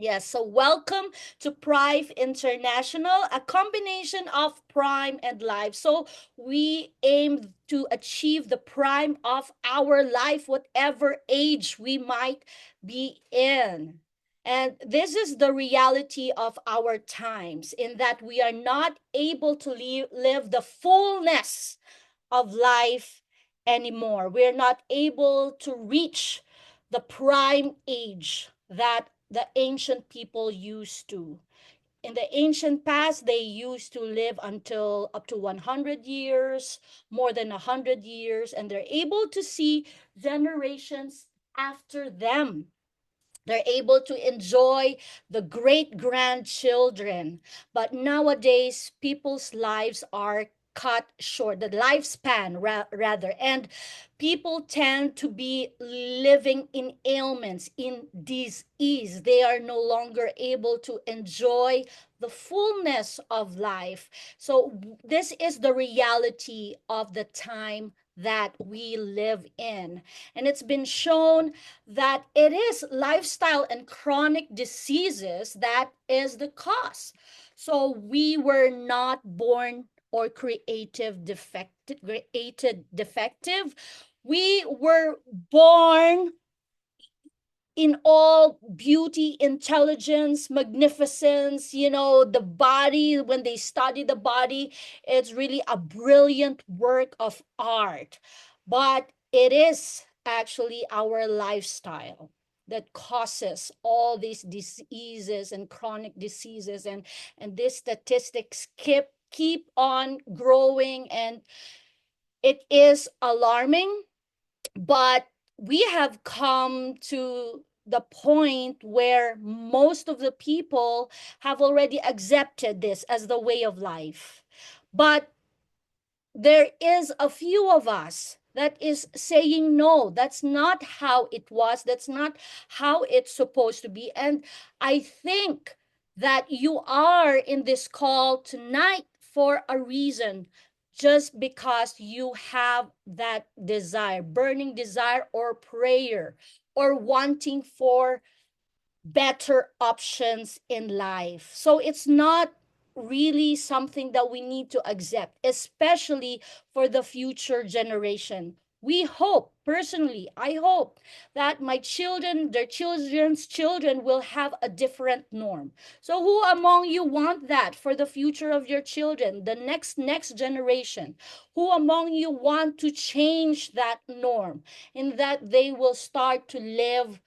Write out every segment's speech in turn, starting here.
Yes, so welcome to Prife International, a combination of prime and life. So we aim to achieve the prime of our life, whatever age we might be in. And this is the reality of our times, in that we are not able to live the fullness of life anymore. We're not able to reach the prime age that the ancient people used to. In the ancient past, they used to live until up to 100 years, more than 100 years, and they're able to see generations after them. They're able to enjoy the great grandchildren. But nowadays, people's lives are cut short, the lifespan rather. And people tend to be living in ailments, in disease. They are no longer able to enjoy the fullness of life. So, this is the reality of the time that we live in. And it's been shown that it is lifestyle and chronic diseases that is the cause. So we were not born or created defective. We were born in all beauty, intelligence, magnificence. The body, when they study the body, it's really a brilliant work of art. But it is actually our lifestyle that causes all these diseases and chronic diseases, and these statistics keep on growing, and it is alarming. But we have come to the point where most of the people have already accepted this as the way of life. But there is a few of us that is saying no, that's not how it was, that's not how it's supposed to be. And I think that you are in this call tonight for a reason, just because you have that desire, burning desire, or prayer, or wanting for better options in life. So it's not really something that we need to accept, especially for the future generation. We hope, personally, I hope that my children, their children's children will have a different norm. So who among you want that for the future of your children, the next generation? Who among you want to change that norm, in that they will start to live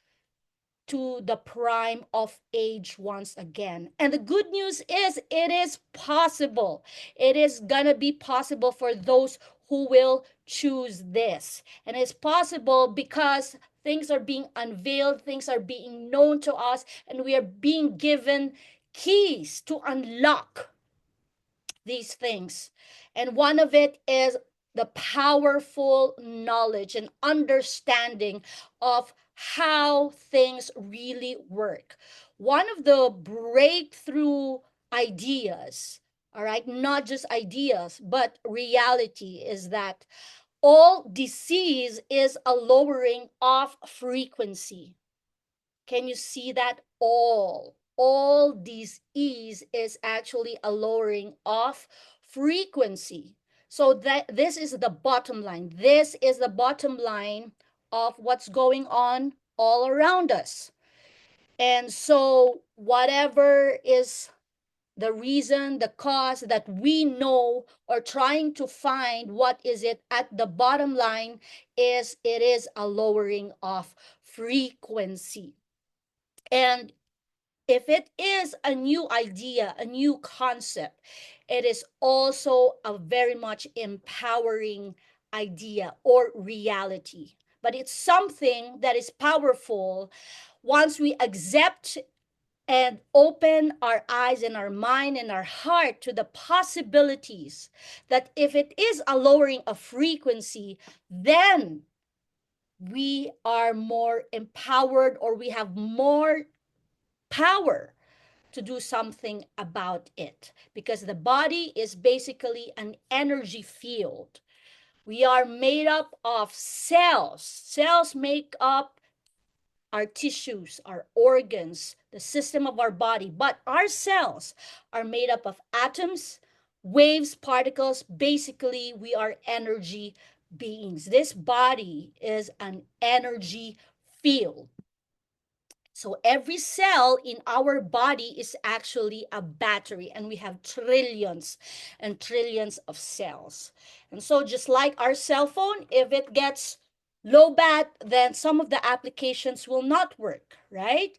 to the prime of age once again? And the good news is, it is possible. It is gonna be possible for those who will choose this. And it's possible because things are being unveiled, things are being known to us, and we are being given keys to unlock these things. And one of it is the powerful knowledge and understanding of how things really work. One of the breakthrough ideas, all right, not just ideas, but reality, is that all disease is a lowering of frequency. Can you see that? All disease is actually a lowering of frequency. So that this is the bottom line. This is the bottom line of what's going on all around us. And so whatever is the reason, the cause that we know, or trying to find what is it at the bottom line, is it is a lowering of frequency. And if it is a new idea, a new concept, it is also a very much empowering idea or reality. But it's something that is powerful once we accept and open our eyes and our mind and our heart to the possibilities that if it is a lowering of frequency, then we are more empowered, or we have more power to do something about it, because the body is basically an energy field. We are made up of cells. Cells make up our tissues, our organs, the system of our body. But our cells are made up of atoms, waves, particles. Basically, we are energy beings. This body is an energy field. So every cell in our body is actually a battery, and we have trillions and trillions of cells. And so, just like our cell phone, if it gets low bat, then some of the applications will not work, right?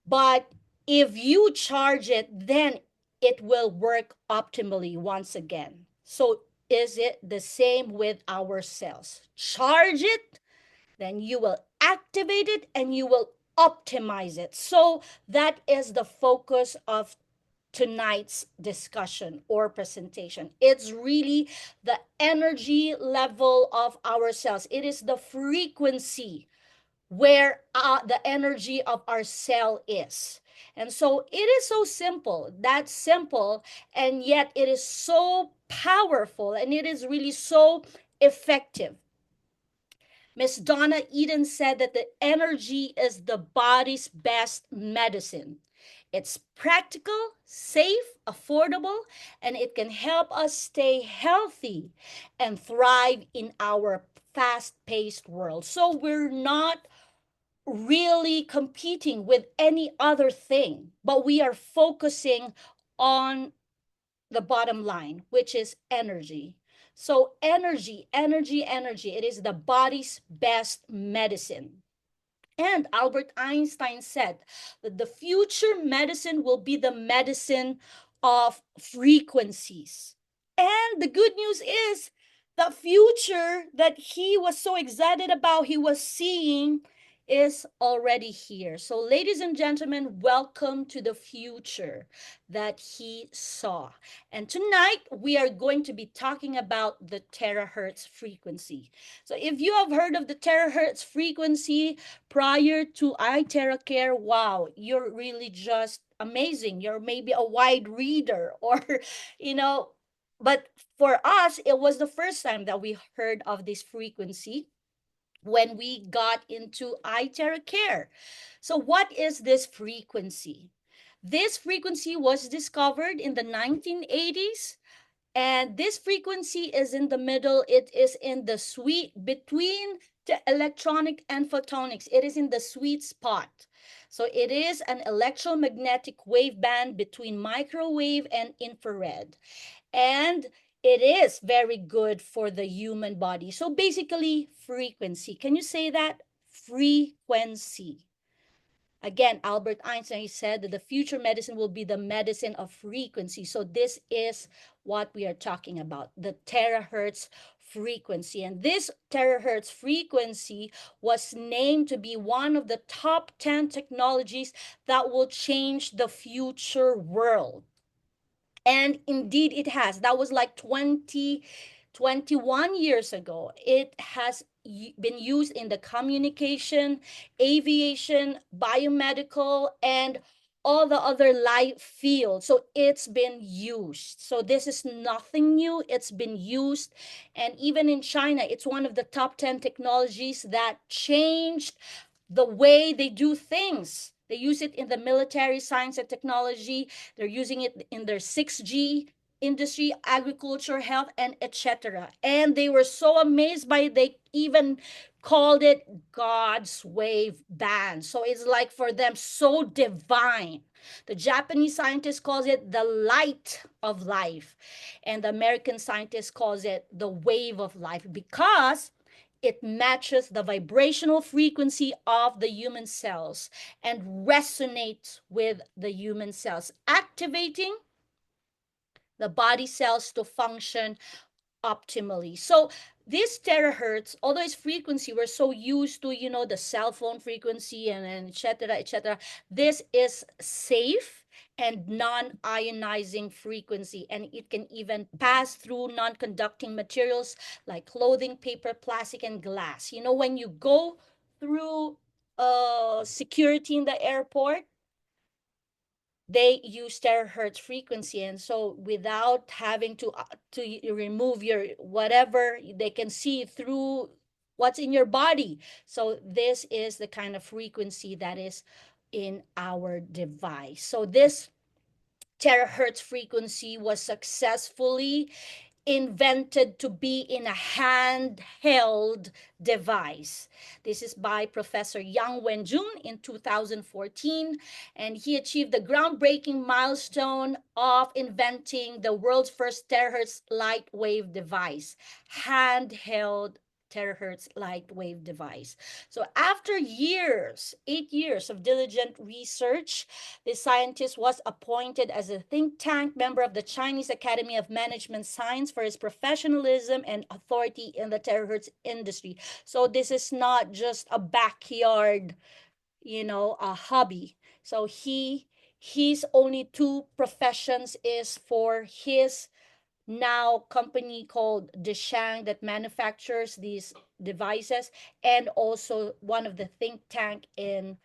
But if you charge it, then it will work optimally once again. So, is it the same with our cells? Charge it, then you will activate it and you will optimize it. So that is the focus of tonight's discussion or presentation. It's really the energy level of our cells. It is the frequency where the energy of our cell is. And so it is so simple, that simple, and yet it is so powerful and it is really so effective. Miss Donna Eden said that the energy is the body's best medicine. It's practical, safe, affordable, and it can help us stay healthy and thrive in our fast paced world. So we're not really competing with any other thing, but we are focusing on the bottom line, which is energy. So, energy, energy, energy, it is the body's best medicine. And Albert Einstein said that the future medicine will be the medicine of frequencies. And the good news is the future that he was so excited about, he was seeing, is already here. So, ladies and gentlemen, welcome to the future that he saw. And tonight we are going to be talking about the terahertz frequency. So, if you have heard of the terahertz frequency prior to iTeraCare, wow, you're really just amazing. You're maybe a wide reader, or, you know, but for us, it was the first time that we heard of this frequency when we got into iTeraCare. So, what is this frequency? This frequency was discovered in the 1980s, and this frequency is in the middle. It is in the sweet between the electronic and photonics. It is in the sweet spot. So it is an electromagnetic wave band between microwave and infrared. And it is very good for the human body. So basically, frequency. Can you say that? Frequency. Again, Albert Einstein said that the future medicine will be the medicine of frequency. So this is what we are talking about, the terahertz frequency. And this terahertz frequency was named to be one of the top 10 technologies that will change the future world. And indeed, it has. That was like 21 years ago. It has been used in the communication, aviation, biomedical, and all the other life fields. So it's been used. So this is nothing new. It's been used. And even in China, it's one of the top 10 technologies that changed the way they do things. They use it in the military, science, and technology. They're using it in their 6G industry, agriculture, health, and etc. And they were so amazed by it, they even called it God's wave band. So it's like for them so divine. The Japanese scientist calls it the light of life, and the American scientist calls it the wave of life, because it matches the vibrational frequency of the human cells and resonates with the human cells, activating the body cells to function optimally. So this terahertz, although its frequency, we're so used to, the cell phone frequency and etc., etc. This is safe and non-ionizing frequency, and it can even pass through non-conducting materials like clothing, paper, plastic, and glass. When you go through security in the airport, they use terahertz frequency, and so without having to remove your whatever, they can see through what's in your body. So this is the kind of frequency that is in our device. So this terahertz frequency was successfully invented to be in a handheld device. This is by Professor Yang Wenjun in 2014, and he achieved the groundbreaking milestone of inventing the world's first terahertz light wave device, handheld terahertz light wave device. So after years, 8 years of diligent research, the scientist was appointed as a think tank member of the Chinese Academy of Management Science for his professionalism and authority in the terahertz industry. So this is not just a backyard, a hobby. So his only two professions is for his now company called Deshang that manufactures these devices, and also one of the think tank in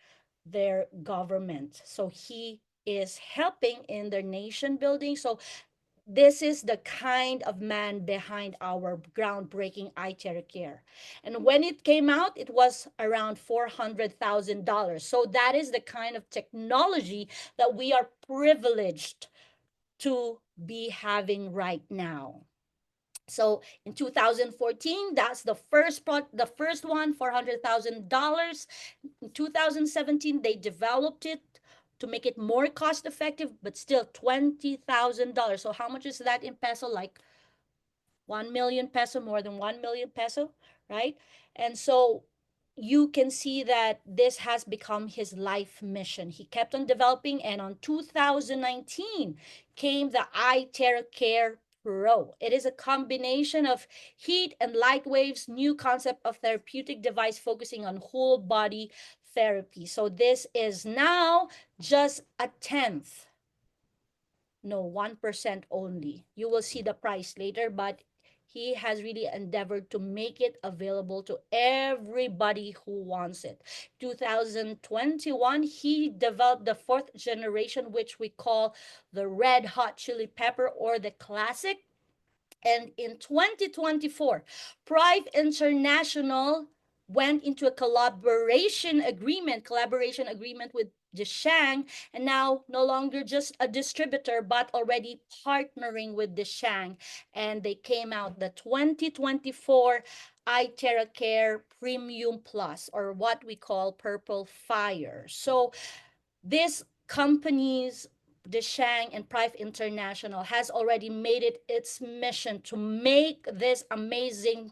their government. So he is helping in their nation building. So this is the kind of man behind our groundbreaking iTeraCare. And when it came out, it was around $400,000. So that is the kind of technology that we are privileged to be having right now. So in 2014, that's the first one, $400,000. In 2017, they developed it to make it more cost effective, but still $20,000. So how much is that in peso? Like 1 million peso, more than 1 million peso, right? And so you can see that this has become his life mission. He kept on developing, and on 2019 came the iTeraCare Pro. It is a combination of heat and light waves, new concept of therapeutic device focusing on whole body therapy. So this is now just a tenth, no, 1% only. You will see the price later, but he has really endeavored to make it available to everybody who wants it. 2021, he developed the fourth generation, which we call the red hot chili pepper or the classic. And in 2024, Prife International went into a collaboration agreement with Deshang, and now no longer just a distributor, but already partnering with Deshang. And they came out the 2024 iTeraCare Premium Plus, or what we call Purple Fire. So this company's Deshang and Prife International has already made it its mission to make this amazing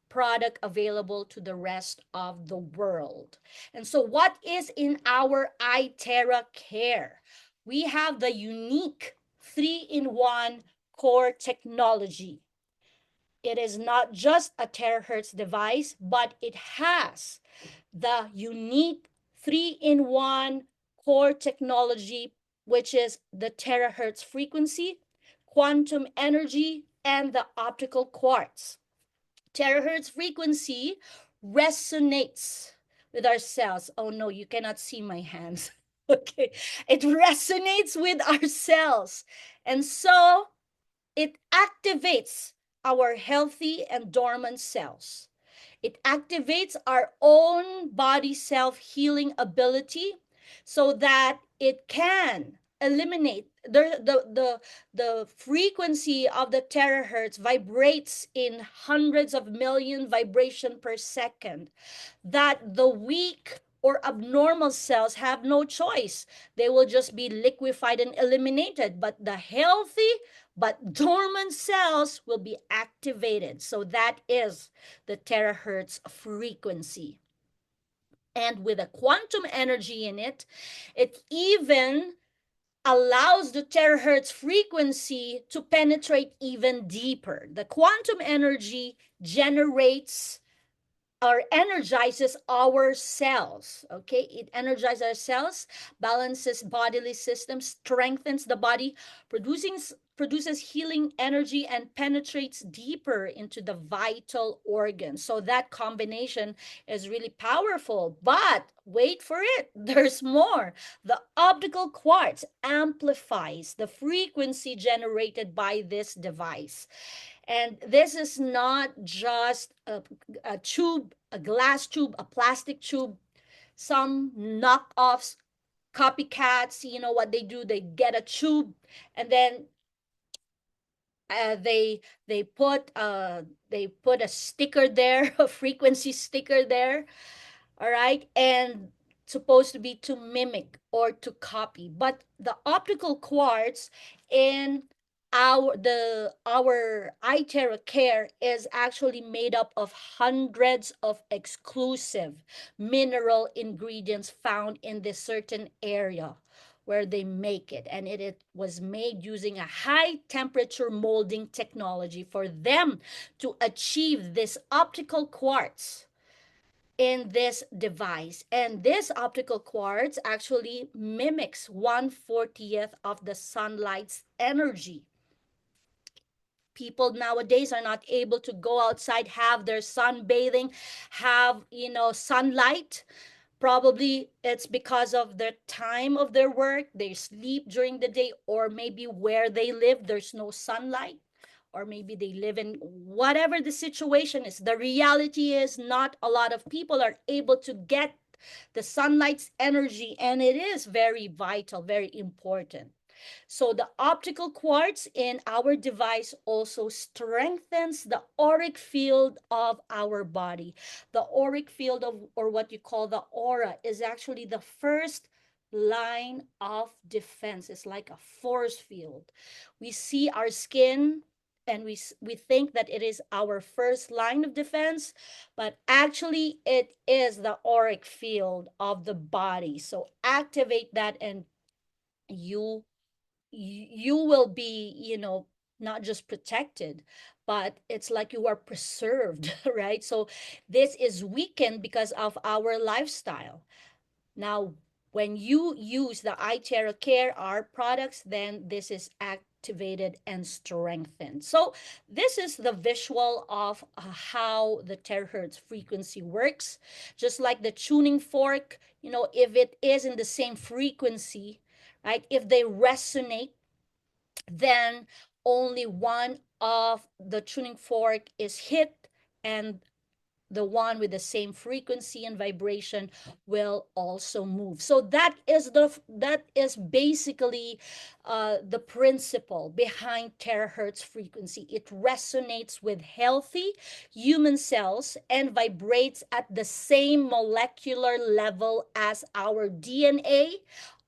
product available to the rest of the world. And so what is in our iTeraCare? We have the unique 3-in-1 core technology. It is not just a terahertz device, but it has the unique 3-in-1 core technology, which is the terahertz frequency, quantum energy, and the optical quartz. Terahertz frequency resonates with our cells. Oh no, you cannot see my hands. Okay, it resonates with our cells. And so it activates our healthy and dormant cells. It activates our own body self healing ability so that it can eliminate the frequency of the terahertz vibrates in hundreds of million vibration per second, that the weak or abnormal cells have no choice. They will just be liquefied and eliminated, but the healthy but dormant cells will be activated. So that is the terahertz frequency. And with a quantum energy in it, it even allows the terahertz frequency to penetrate even deeper. The quantum energy generates or energizes our cells. Okay, it energizes our cells, balances bodily systems, strengthens the body, produces healing energy, and penetrates deeper into the vital organs. So that combination is really powerful. But wait for it, there's more. The optical quartz amplifies the frequency generated by this device. And this is not just a tube, a glass tube, a plastic tube. Some knockoffs, copycats, you know what they do? They get a tube, and then they put they put a sticker there, a frequency sticker there, all right, and supposed to be to mimic or to copy. But the optical quartz in our iTeraCare is actually made up of hundreds of exclusive mineral ingredients found in this certain area where they make it, and it was made using a high temperature molding technology for them to achieve this optical quartz in this device. And this optical quartz actually mimics 1/40th of the sunlight's energy. People nowadays are not able to go outside, have their sunbathing, have, sunlight. Probably it's because of the time of their work. They sleep during the day, or maybe where they live, there's no sunlight, or maybe they live in whatever the situation is. The reality is, not a lot of people are able to get the sunlight's energy, and it is very vital, very important. So the optical quartz in our device also strengthens the auric field of our body. The auric field of, or what you call the aura, is actually the first line of defense. It's like a force field. We see our skin, and we think that it is our first line of defense, but actually it is the auric field of the body. So activate that, and you you will be, not just protected, but it's like you are preserved, right? So this is weakened because of our lifestyle. Now, when you use the iTeraCare, our products, then this is activated and strengthened. So this is the visual of how the terahertz frequency works. Just like the tuning fork, if it is in the same frequency, right? If they resonate, then only one of the tuning fork is hit, and the one with the same frequency and vibration will also move. So that is basically the principle behind terahertz frequency. It resonates with healthy human cells and vibrates at the same molecular level as our DNA,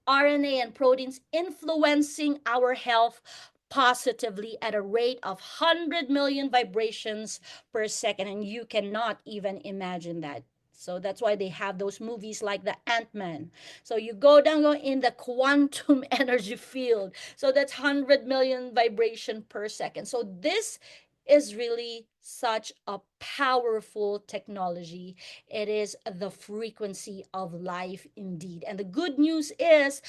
RNA, and proteins, influencing our health positively at a rate of 100 million vibrations per second. And you cannot even imagine that. So that's why they have those movies like the Ant-Man. So you go down in the quantum energy field. So that's 100 million vibration per second. So this is really such a powerful technology. It is the frequency of life indeed. And the good news is,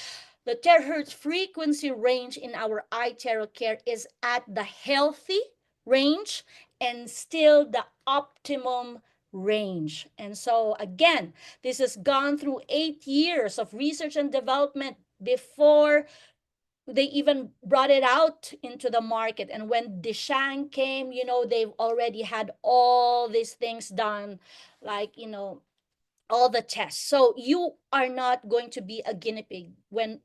the terahertz frequency range in our iTeraCare is at the healthy range and still the optimum range. And so again, this has gone through 8 years of research and development before they even brought it out into the market. And when Deshang came, they've already had all these things done, like, all the tests. So you are not going to be a guinea pig. When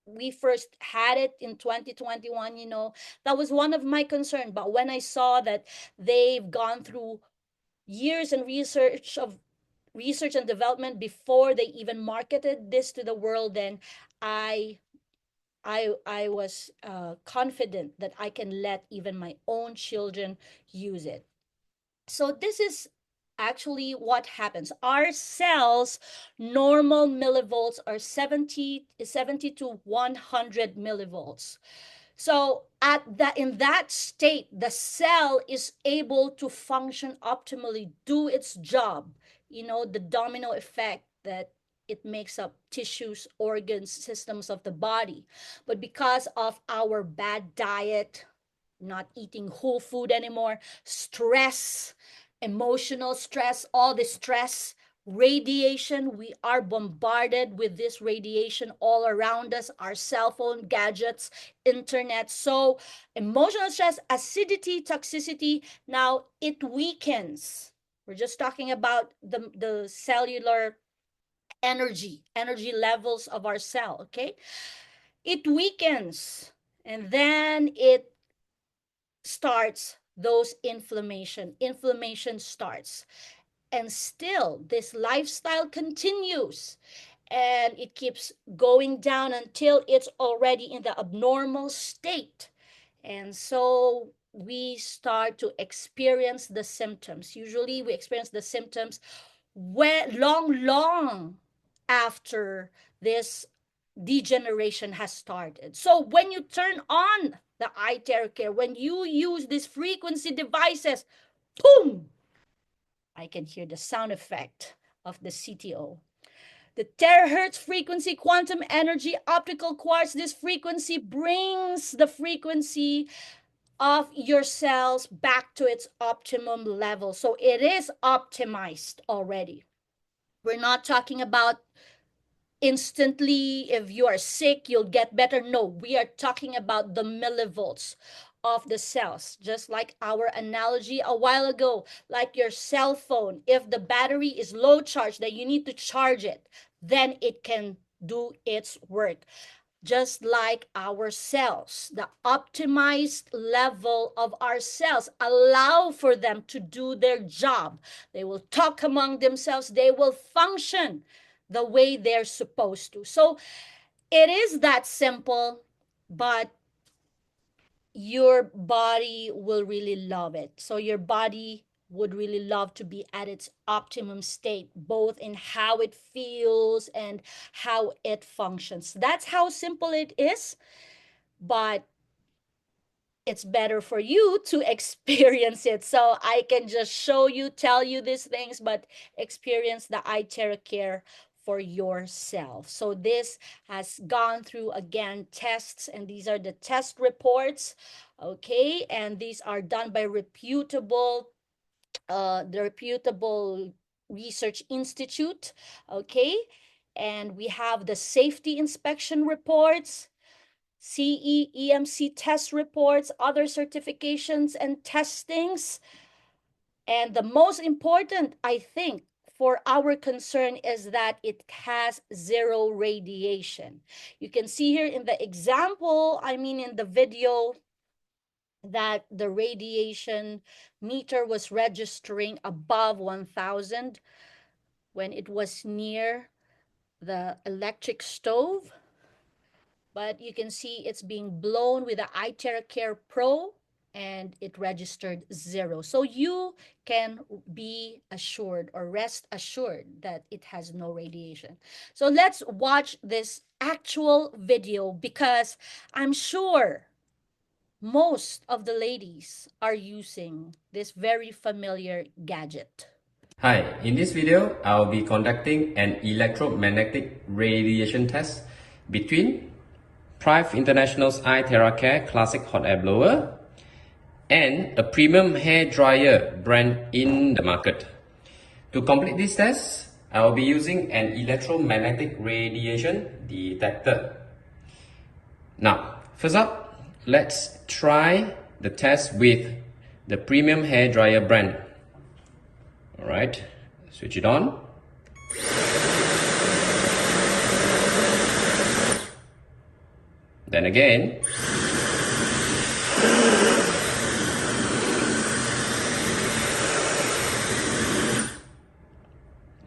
we first had it in 2021, that was one of my concerns. But when I saw that they've gone through years and research and development before they even marketed this to the world, then I I was confident that I can let even my own children use it. So this is actually what happens. Our cells normal millivolts are 70 to 100 millivolts. So at that, in that state, the cell is able to function optimally, do its job. The domino effect that it makes up tissues, organs, systems of the body. But because of our bad diet, not eating whole food anymore, stress, emotional stress, all the stress, radiation. We are bombarded with this radiation all around us, our cell phone, gadgets, internet. So emotional stress, acidity, toxicity, now it weakens. We're just talking about the cellular energy levels of our cell, okay? It weakens, and then it starts those inflammation starts, and still this lifestyle continues, and it keeps going down until it's already in the abnormal state. And so we start to experience the symptoms. Usually we experience the symptoms when long after this degeneration has started. So when you turn on the iTeraCare, when you use these frequency devices, boom, I can hear the sound effect of the CTO. The terahertz frequency, quantum energy, optical quartz, this frequency brings the frequency of your cells back to its optimum level. So it is optimized already. We're not talking about instantly, if you are sick, you'll get better. No, we are talking about the millivolts of the cells, just like our analogy a while ago, like your cell phone. If the battery is low charge, then you need to charge it, then it can do its work. Just like our cells, the optimized level of our cells allow for them to do their job. They will talk among themselves, they will function the way they're supposed to. So it is that simple, but your body will really love it. So your body would really love to be at its optimum state, both in how it feels and how it functions. That's how simple it is, but it's better for you to experience it. So I can just show you, tell you these things, but experience the iTeraCare for yourself. So this has gone through, again, tests, and these are the test reports, okay? And these are done by the reputable research institute, okay? And we have the safety inspection reports, CE, EMC test reports, other certifications and testings. And the most important, I think, for our concern is that it has zero radiation. You can see here in the example, I mean in the video, that the radiation meter was registering above 1000 when it was near the electric stove. But you can see it's being blown with the iTeraCare Pro, and it registered 0. So you can be assured or rest assured that it has no radiation. So let's watch this actual video, because I'm sure most of the ladies are using this very familiar gadget. Hi, in this video, I'll be conducting an electromagnetic radiation test between Prife International's iTeraCare Classic Hot Air Blower and a premium hair dryer brand in the market. To complete this test, I will be using an electromagnetic radiation detector. Now, first up, let's try the test with the premium hair dryer brand. Alright, switch it on. Then again.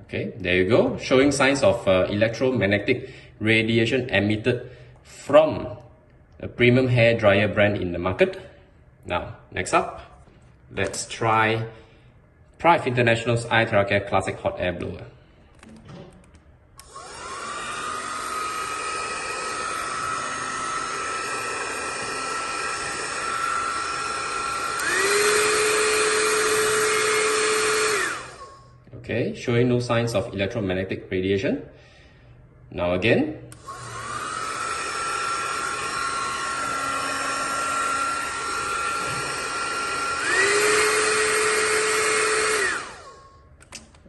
Okay, there you go, showing signs of electromagnetic radiation emitted from a premium hair dryer brand in the market. Now, next up, let's try Prife International's iTeraCare Classic Hot Air Blower. Okay, showing no signs of electromagnetic radiation. Now again.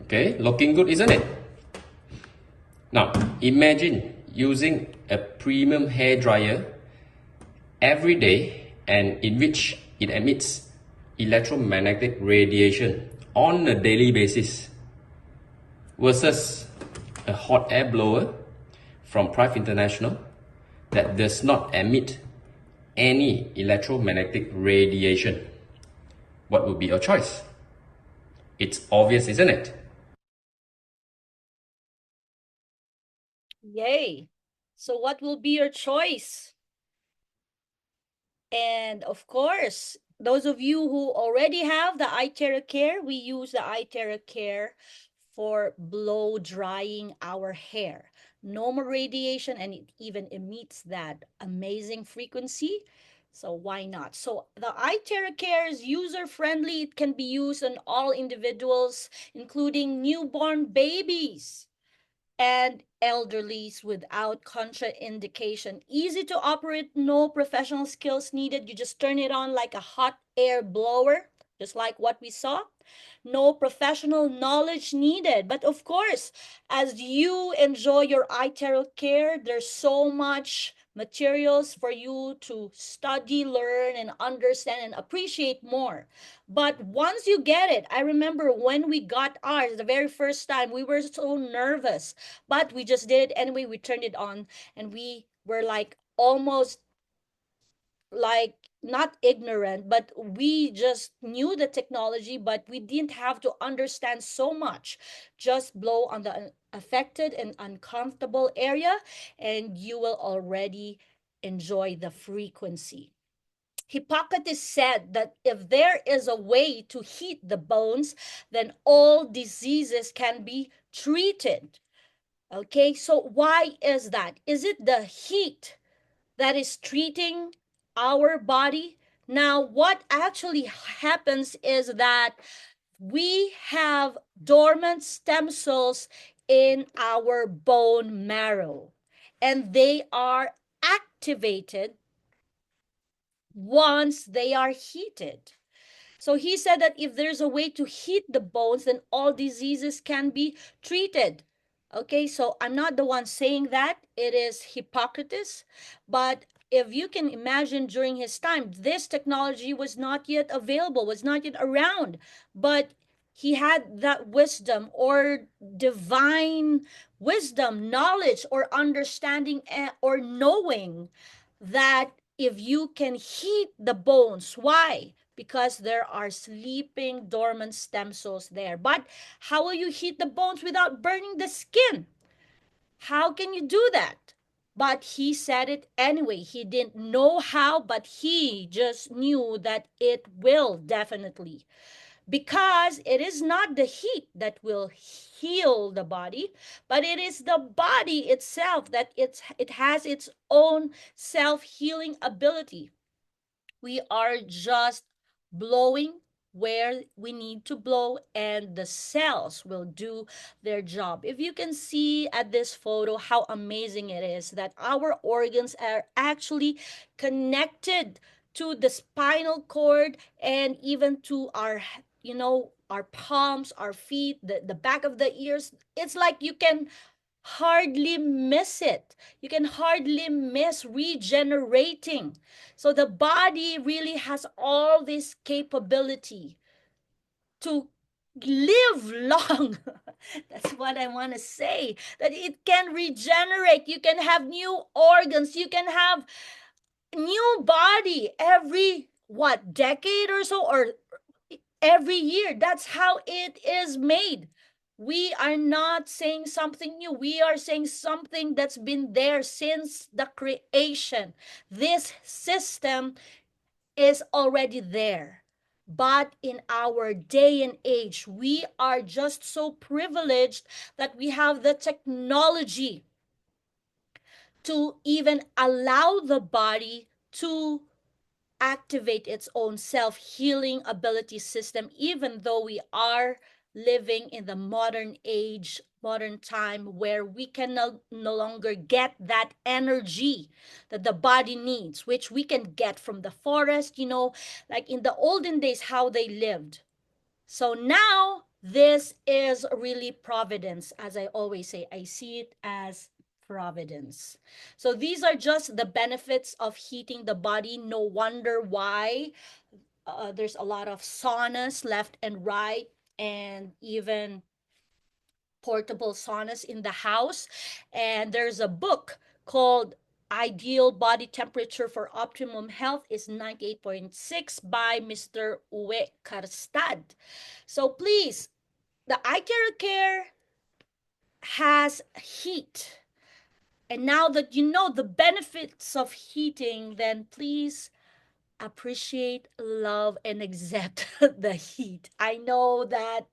Okay, looking good, isn't it? Now, imagine using a premium hair dryer every day and in which it emits electromagnetic radiation on a daily basis versus a hot air blower from Prife International that does not emit any electromagnetic radiation. What would be your choice? It's obvious, isn't it? Yay. So what will be your choice? And of course, those of you who already have the iTeraCare, we use the iTeraCare for blow drying our hair. No more radiation, and it even emits that amazing frequency. So why not? So the iTeraCare is user friendly. It can be used on all individuals, including newborn babies and elderlies without contraindication. Easy to operate, no professional skills needed. You just turn it on like a hot air blower, just like what we saw. No professional knowledge needed. But of course, as you enjoy your iTeraCare, there's so much materials for you to study, learn, and understand and appreciate more. But once you get it, I remember when we got ours the very first time, we were so nervous, but we just did it anyway. We turned it on and we were like almost like not ignorant, but we just knew the technology, but we didn't have to understand so much. Just blow on the affected and uncomfortable area, and you will already enjoy the frequency. Hippocrates said that if there is a way to heat the bones, then all diseases can be treated. Okay, so why is that? Is it the heat that is treating our body? Now, what actually happens is that we have dormant stem cells in our bone marrow, and they are activated once they are heated. So he said that if there's a way to heat the bones, then all diseases can be treated. Okay, so I'm not the one saying that, it is Hippocrates. But if you can imagine during his time, this technology was not yet available, was not yet around. But he had that wisdom or divine wisdom, knowledge, or understanding, or knowing that if you can heat the bones, why? Because there are sleeping dormant stem cells there. But how will you heat the bones without burning the skin? How can you do that? But he said it anyway. He didn't know how, but he just knew that it will definitely. Because it is not the heat that will heal the body, but it is the body itself that it has its own self-healing ability. We are just blowing where we need to blow, and the cells will do their job. If you can see at this photo how amazing it is that our organs are actually connected to the spinal cord and even to our, our palms, our feet, the back of the ears. It's like you can hardly miss it. You can hardly miss regenerating. So the body really has all this capability to live long. That's what I want to say. That it can regenerate. You can have new organs. You can have new body every what decade or so, or every year. That's how it is made. We are not saying something new. We are saying something that's been there since the creation. This system is already there. But in our day and age, we are just so privileged that we have the technology to even allow the body to activate its own self-healing ability system, even though we are living in the modern age, modern time, where we can no longer get that energy that the body needs, which we can get from the forest, like in the olden days how they lived. So now This is really providence. As I always say, I see it as providence. So these are just the benefits of heating the body. No wonder why there's a lot of saunas left and right, and even portable saunas in the house. And there's a book called Ideal Body Temperature for Optimum Health is 98.6 by Mr. Uwe Karstad. So please, the iTeraCare has heat. And now that you know the benefits of heating, then please appreciate, love, and accept the heat. I know that,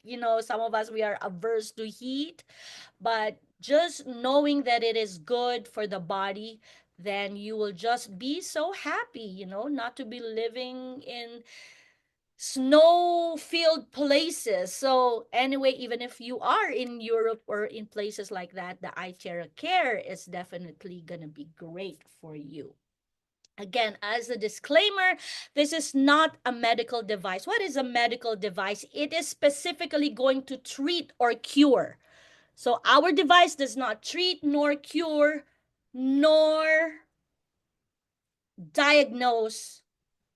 some of us, we are averse to heat, but just knowing that it is good for the body, then you will just be so happy, not to be living in snow filled places. So, anyway, even if you are in Europe or in places like that, the iTeraCare is definitely going to be great for you. Again, as a disclaimer, this is not a medical device. What is a medical device? It is specifically going to treat or cure. So, our device does not treat nor cure nor diagnose.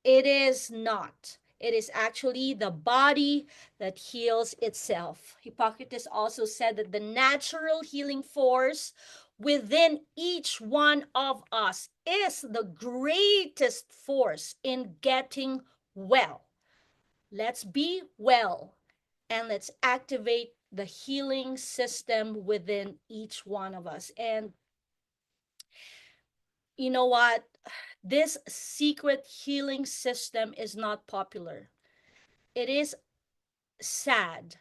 It is not. It is actually the body that heals itself. Hippocrates also said that the natural healing force within each one of us is the greatest force in getting well. Let's be well, and let's activate the healing system within each one of us. And you know what? This secret healing system is not popular. It is sad,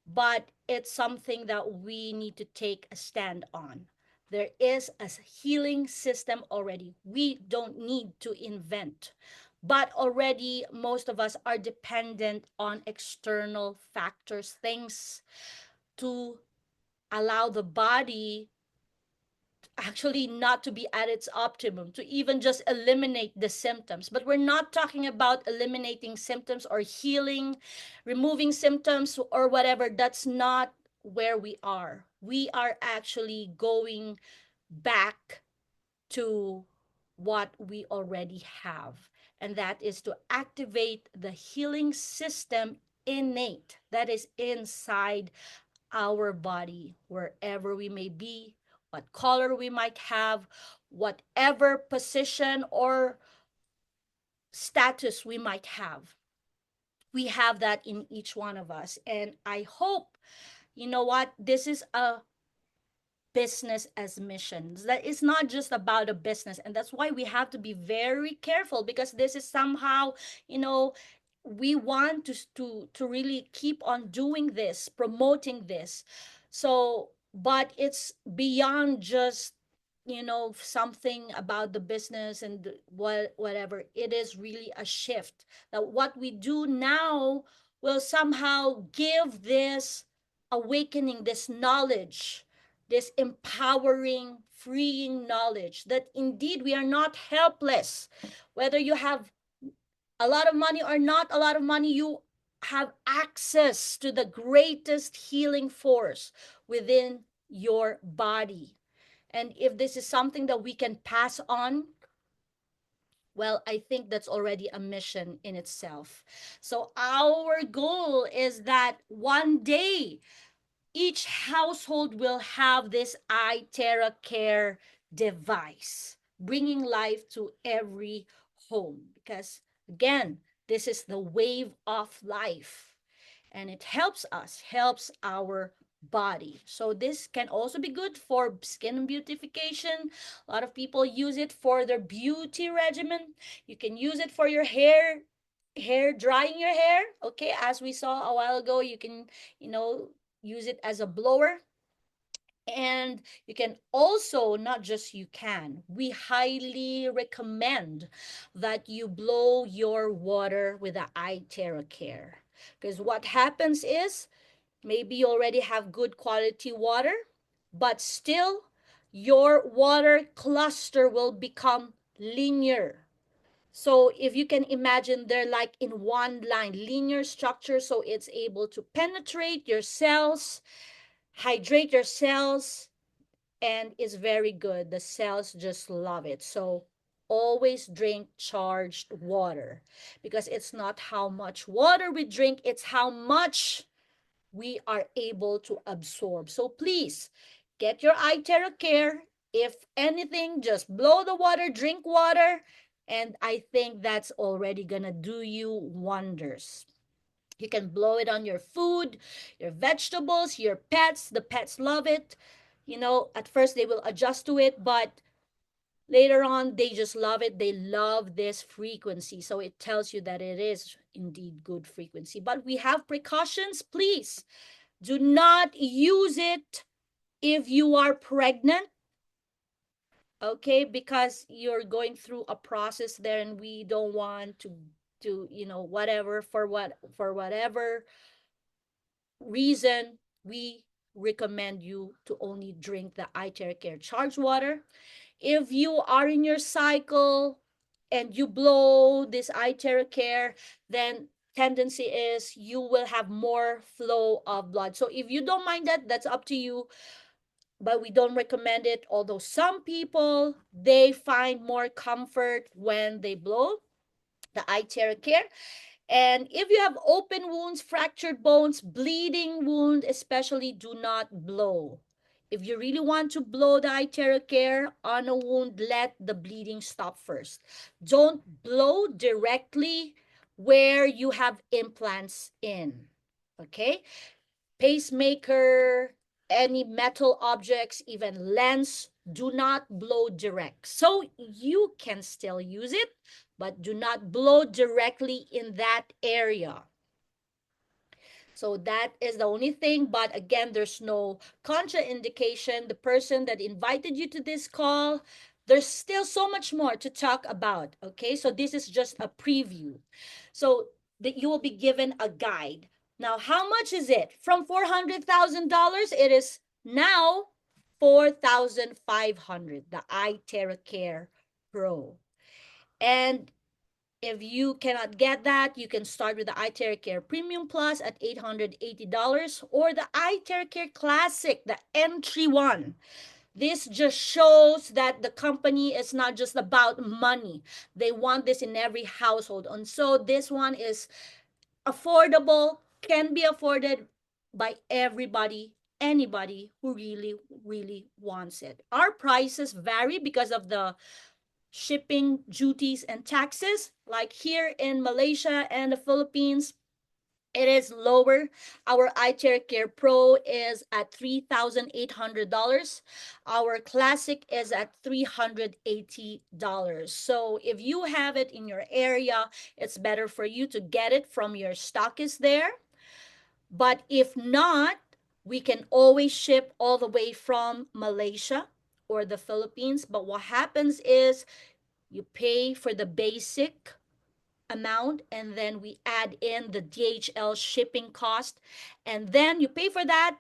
but it's something that we need to take a stand on. There is a healing system already. We don't need to invent. But already, most of us are dependent on external factors, things to allow the body actually not to be at its optimum, to even just eliminate the symptoms. But we're not talking about eliminating symptoms or healing, removing symptoms or whatever. That's not where we are. We are actually going back to what we already have, and that is to activate the healing system innate that is inside our body, wherever we may be, what color we might have, whatever position or status we might have. We have that in each one of us. And I hope, this is a business as missions. That is not just about a business. And that's why we have to be very careful, because this is somehow, you know, we want to really keep on doing this, promoting this. So, but it's beyond just, something about the business and whatever. It is really a shift that what we do now will somehow give this awakening, this knowledge, this empowering, freeing knowledge that indeed we are not helpless. Whether you have a lot of money or not a lot of money, you have access to the greatest healing force within your body. And if this is something that we can pass on, well, I think that's already a mission in itself. So, our goal is that one day each household will have this iTeraCare device, bringing life to every home. Because again, this is the wave of life, and it helps us, helps our body. So this can also be good for skin beautification. A lot of people use it for their beauty regimen. You can use it for your hair drying your hair. Okay, as we saw a while ago, you can, use it as a blower. And you can also, not just you can, we highly recommend that you blow your water with the iTeraCare. Because what happens is, maybe you already have good quality water, but still your water cluster will become linear. So if you can imagine, they're like in one line, linear structure, so it's able to penetrate your cells, hydrate your cells, and is very good. The cells just love it. So always drink charged water, because it's not how much water we drink, it's how much we are able to absorb. So please get your iTeraCare. If anything, just blow the water, drink water, and I think that's already gonna do you wonders. You can blow it on your food, your vegetables, your pets. The pets love it. You know, at first they will adjust to it, but later on they just love it. They love this frequency. So it tells you that it is indeed good frequency. But we have precautions. Please do not use it if you are pregnant, okay? Because you're going through a process there, and we don't want to whatever, for whatever reason, we recommend you to only drink the iTeraCare charged water. If you are in your cycle and you blow this iTeraCare, then tendency is you will have more flow of blood. So if you don't mind that, that's up to you, but we don't recommend it. Although some people, they find more comfort when they blow the iTeraCare. And if you have open wounds, fractured bones, bleeding wound, especially, do not blow. If you really want to blow the iTeraCare on a wound, let the bleeding stop first. Don't blow directly where you have implants in. Okay? Pacemaker, any metal objects, even lens, do not blow direct. So you can still use it, but do not blow directly in that area. So that is the only thing. But again, there's no contraindication. The person that invited you to this call, there's still so much more to talk about. Okay, so this is just a preview. So that you will be given a guide. Now, how much is it? From $400,000, it is now 4,500. The iTeraCare Pro. And if you cannot get that, you can start with the iTeraCare Premium Plus at $880, or the iTeraCare Classic, the entry one. This just shows that the company is not just about money. They want this in every household. And so this one is affordable, can be afforded by everybody, anybody who really, really wants it. Our prices vary because of the shipping duties and taxes. Like here in Malaysia and the Philippines, it is lower. Our iTeraCare Pro is at $3,800. Our Classic is at $380. So if you have it in your area, it's better for you to get it from your stockist there. But if not, we can always ship all the way from Malaysia or the Philippines. But what happens is you pay for the basic amount, and then we add in the DHL shipping cost, and then you pay for that.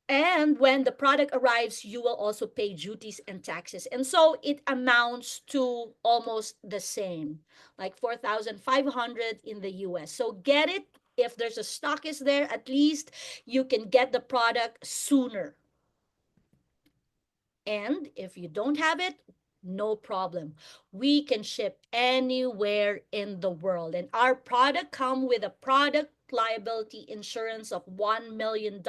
And when the product arrives, you will also pay duties and taxes. And so it amounts to almost the same, like 4,500 in the US. So get it. If there's a stock is there, at least you can get the product sooner. And if you don't have it, no problem. We can ship anywhere in the world. And our product come with a product liability insurance of $1 million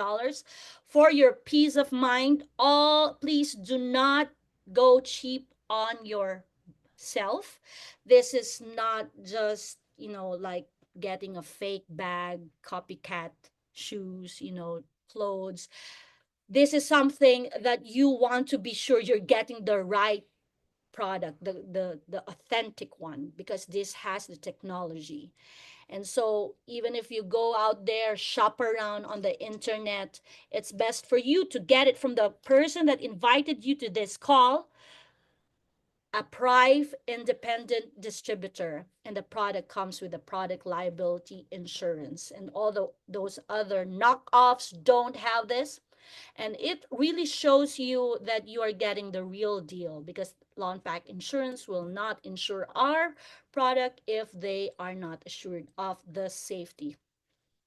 for your peace of mind. All, please do not go cheap on yourself. This is not just, like getting a fake bag, copycat shoes, clothes. This is something that you want to be sure you're getting the right product, the authentic one, because this has the technology. And so even if you go out there, shop around on the internet, it's best for you to get it from the person that invited you to this call, a Prife independent distributor, and the product comes with a product liability insurance. And although those other knockoffs don't have this, And it really shows you that you are getting the real deal, because lawn pack insurance will not insure our product if they are not assured of the safety.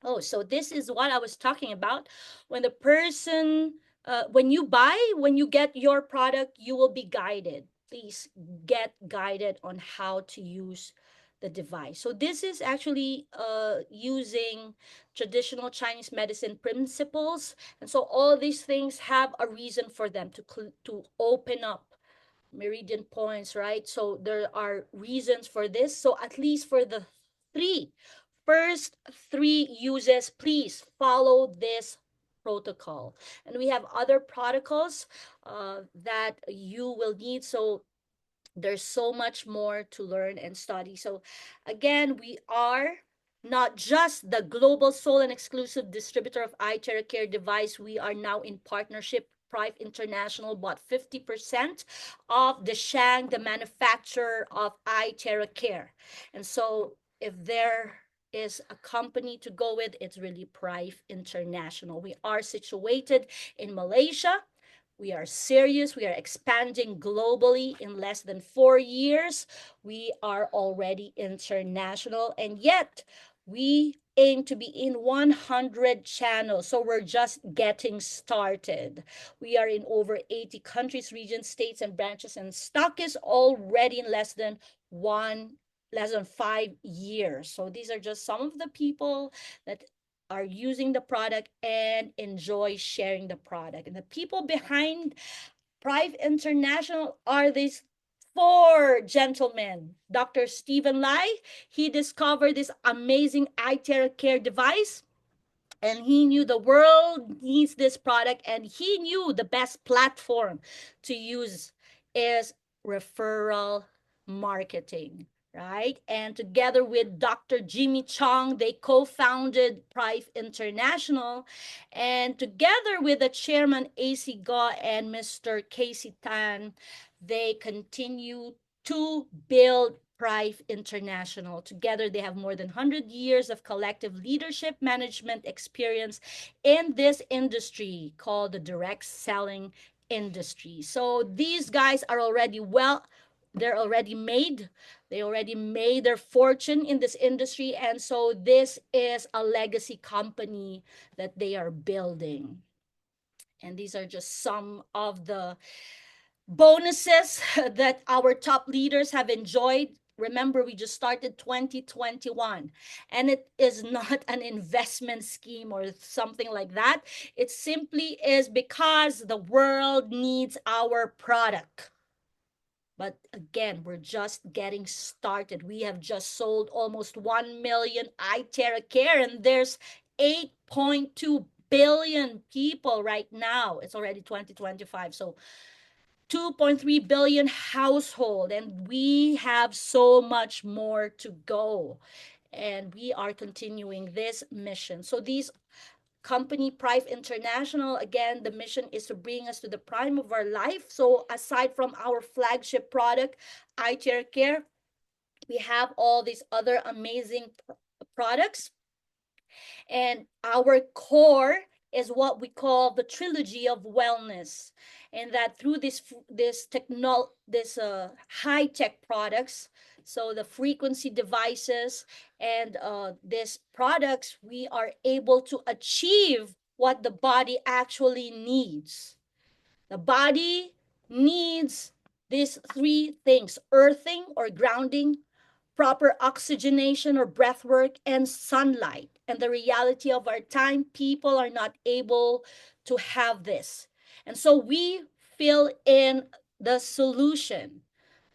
Oh, so this is what I was talking about. When the person, when you get your product, you will be guided. Please get guided on how to use the device. So this is actually using traditional Chinese medicine principles, and so all these things have a reason for them to open up meridian points, right? So there are reasons for this. So at least for the three first three uses, please follow this protocol. And we have other protocols that you will need. So there's so much more to learn and study. So again, we are not just the global sole and exclusive distributor of iTeraCare device. We are now in partnership. Prife International bought 50% of the Shang, the manufacturer of iTeraCare. And so if there is a company to go with, it's really Prife International. We are situated in Malaysia. We are serious. We are expanding globally in less than 4 years. We are already international, and yet we aim to be in 100 channels. So we're just getting started. We are in over 80 countries, regions, states, and branches, and stock is already in less than 5 years. So these are just some of the people that are using the product and enjoy sharing the product. And the people behind Prife International are these four gentlemen. Dr. Stephen Lai, he discovered this amazing iTeraCare device, and he knew the world needs this product, and he knew the best platform to use is referral marketing, right? And together with Dr. Jimmy Chong, they co-founded Prife International, and together with the chairman AC Go and Mr. Casey Tan, they continue to build Prife International. Together, they have more than 100 years of collective leadership management experience in this industry called the direct selling industry. So these guys are already they're already made. They already made their fortune in this industry. And so this is a legacy company that they are building. And these are just some of the bonuses that our top leaders have enjoyed. Remember, we just started 2021, and it is not an investment scheme or something like that. It simply is because the world needs our product. But again, we're just getting started. We have just sold almost 1 million iTeraCare, and there's 8.2 billion people right now. It's already 2025. So 2.3 billion household, and we have so much more to go, and we are continuing this mission. So these company Prife International, again, the mission is to bring us to the prime of our life. So aside from our flagship product iTeraCare, we have all these other amazing products, and our core is what we call the trilogy of wellness. And that through this high tech products, so the frequency devices and these products, we are able to achieve what the body actually needs. The body needs these three things: earthing or grounding, proper oxygenation or breath work, and sunlight. And the reality of our time, people are not able to have this. And so we fill in the solution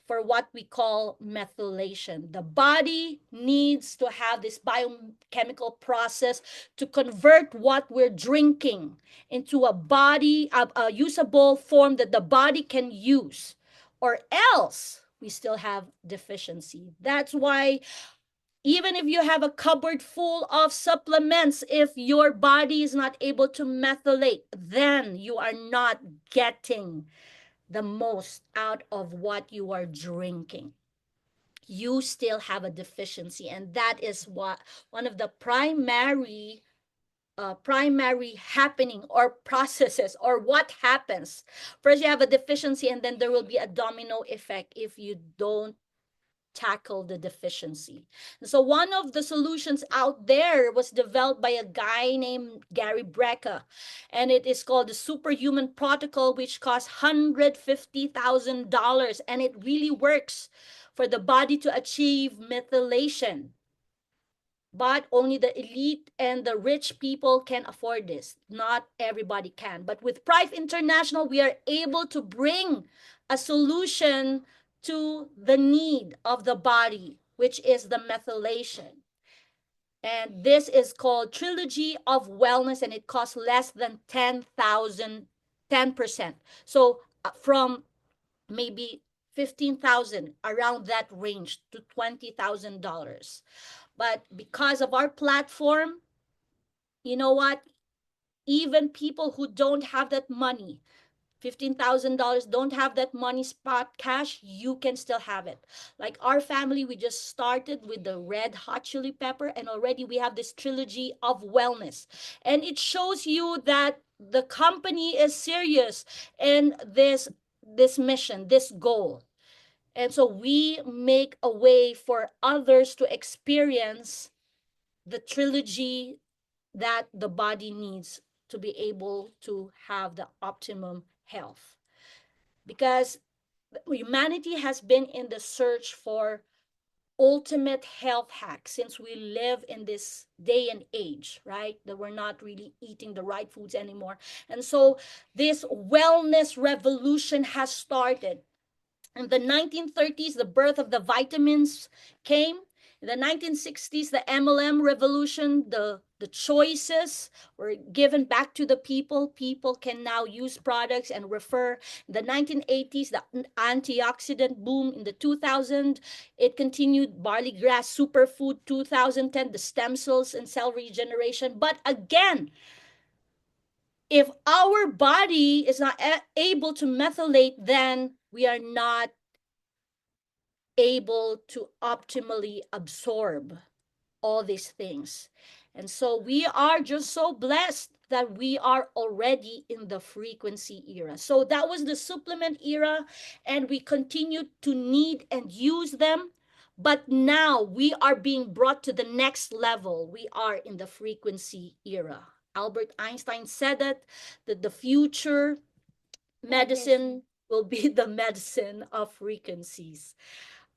for what we call methylation. The body needs to have this biochemical process to convert what we're drinking into a usable form that the body can use, or else we still have deficiency. That's why even if you have a cupboard full of supplements, if your body is not able to methylate, then you are not getting the most out of what you are drinking. You still have a deficiency, and that is what one of the primary primary happening or processes or what happens. First, you have a deficiency, and then there will be a domino effect if you don't tackle the deficiency. So one of the solutions out there was developed by a guy named Gary Brecka, and it is called the Superhuman Protocol, which costs $150,000, and it really works for the body to achieve methylation. But only the elite and the rich people can afford this. Not everybody can. But with Prife International, we are able to bring a solution to the need of the body, which is the methylation. And this is called Trilogy of Wellness, and it costs less than 10,000, 10%. So from maybe 15,000, around that range, to $20,000. But because of our platform, you know what? Even people who don't have that money, $15,000, don't have that money spot cash, you can still have it. Like our family, we just started with the red hot chili pepper, and already we have this trilogy of wellness. And it shows you that the company is serious in this mission, this goal. And so we make a way for others to experience the trilogy that the body needs to be able to have the optimum health. Because humanity has been in the search for ultimate health hacks since we live in this day and age, right? That we're not really eating the right foods anymore. And so this wellness revolution has started. In the 1930s, the birth of the vitamins came. In the 1960s, the MLM revolution, the choices were given back to the people. People can now use products and refer. In the 1980s, the antioxidant boom. In the 2000s, it continued. Barley grass superfood. 2010, the stem cells and cell regeneration. But again, if our body is not able to methylate, then we are not able to optimally absorb all these things. And so we are just so blessed that we are already in the frequency era. So that was the supplement era, and we continue to need and use them. But now we are being brought to the next level. We are in the frequency era. Albert Einstein said that the future medicine will be the medicine of frequencies.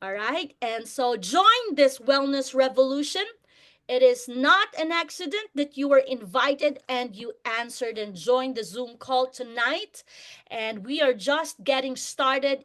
All right. And so join this wellness revolution. It is not an accident that you were invited and you answered and joined the Zoom call tonight. And we are just getting started